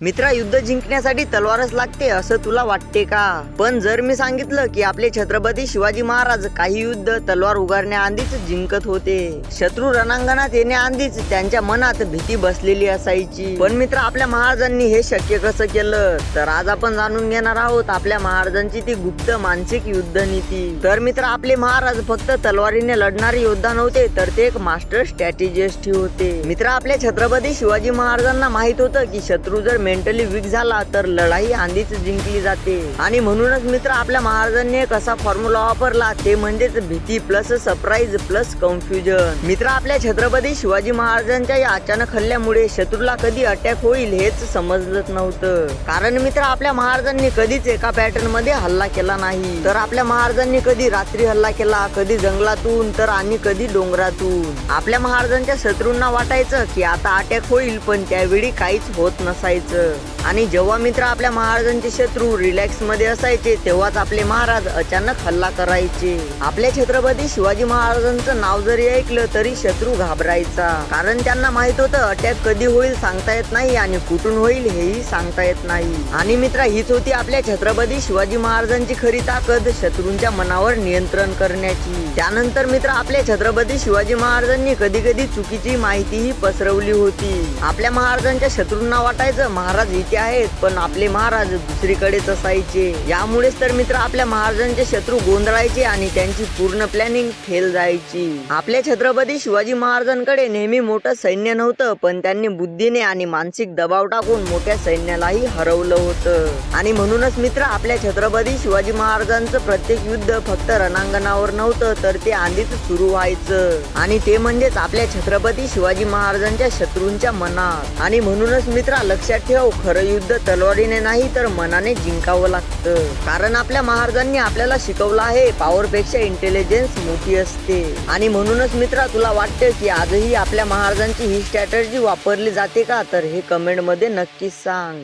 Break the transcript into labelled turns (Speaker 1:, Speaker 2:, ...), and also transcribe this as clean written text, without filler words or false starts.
Speaker 1: मित्रा, युद्ध जिंकण्यासाठी तलवारच लागते असं तुला वाटते का? पण जर मी सांगितलं की आपले छत्रपती शिवाजी महाराज काही युद्ध तलवार उगारण्याआधीच जिंकत होते, शत्रू रणांगणात येण्याआधीच त्यांच्या मनात भीती बसलेली असायची. पण मित्र, आपल्या महाराजांनी हे शक्य कसं केलं? तर आज आपण जाणून घेणार आहोत आपल्या महाराजांची ती गुप्त मानसिक युद्ध नीती. तर मित्र, आपले महाराज फक्त तलवारीने लढणारे योद्धा नव्हते, तर ते एक मास्टर स्ट्रॅटेजिस्ट होते. मित्र, आपल्या छत्रपती शिवाजी महाराजांना माहित होतं की शत्रू जर मेंटली वीक झाला तर लढाई आधीच जिंकली जाते. आणि म्हणूनच मित्र, आपल्या महाराजांनी एक असा फॉर्म्युला वापरला, ते म्हणजेच भीती प्लस सरप्राईज प्लस कन्फ्युजन. मित्र, आपल्या छत्रपती शिवाजी महाराजांच्या या अचानक हल्ल्यामुळे शत्रूला कधी अटॅक होईल हेच समजलंच नव्हतं. कारण मित्र, आपल्या महाराजांनी कधीच एका पॅटर्न मध्ये हल्ला केला नाही. तर आपल्या महाराजांनी कधी रात्री हल्ला केला, कधी जंगलातून, तर आणि कधी डोंगरातून. आपल्या महाराजांच्या शत्रूंना वाटायचं की आता अटॅक होईल, पण त्यावेळी काहीच होत नसायचं. आणि जेव्हा मित्र आपल्या महाराजांचे शत्रू रिलॅक्स मध्ये असायचे, तेव्हाच आपले महाराज अचानक हल्ला करायचे. आपल्या छत्रपती शिवाजी महाराजांचं नाव जरी ऐकलं तरी शत्रू घाबरायचा. कारण त्यांना माहित होतं अटॅक कधी होईल सांगता येत नाही आणि कुठून होईल हेही सांगता येत नाही. आणि मित्र, हीच होती आपल्या छत्रपती शिवाजी महाराजांची खरी ताकद, शत्रूंच्या मनावर नियंत्रण करण्याची. त्यानंतर मित्र, आपल्या छत्रपती शिवाजी महाराजांनी कधी कधी चुकीची माहितीही पसरवली होती. आपल्या महाराजांच्या शत्रूंना वाटायचं महाराज इथे आहेत, पण आपले महाराज दुसरीकडेच असायचे. यामुळेच तर मित्र, आपल्या महाराजांचे शत्रू गोंधळायचे आणि त्यांची पूर्ण प्लॅनिंग फेल जायची. आपल्या छत्रपती शिवाजी महाराजांकडे नेहमी मोठं सैन्य नव्हतं, पण त्यांनी बुद्धीने आणि मानसिक दबाव टाकून मोठ्या सैन्यालाही हरवलं होतं. आणि म्हणूनच मित्र, आपल्या छत्रपती शिवाजी महाराजांचं प्रत्येक युद्ध फक्त रणांगणावर नव्हतं, तर ते आधीच सुरू व्हायचं. आणि ते म्हणजेच आपल्या छत्रपती शिवाजी महाराजांच्या शत्रूंच्या मनात. आणि म्हणूनच मित्र, लक्षात ठेव, खरं युद्ध तलवारीने नाही तर मनाने जिंकावं लागतं. कारण आपल्या महाराजांनी आपल्याला शिकवलं आहे, पॉवर पेक्षा इंटेलिजन्स मोठी असते. आणि म्हणूनच मित्रा, तुला वाटतं की आजही आपल्या महाराजांची ही स्ट्रॅटेजी वापरली जाते का? तर हे कमेंट मध्ये नक्कीच सांग.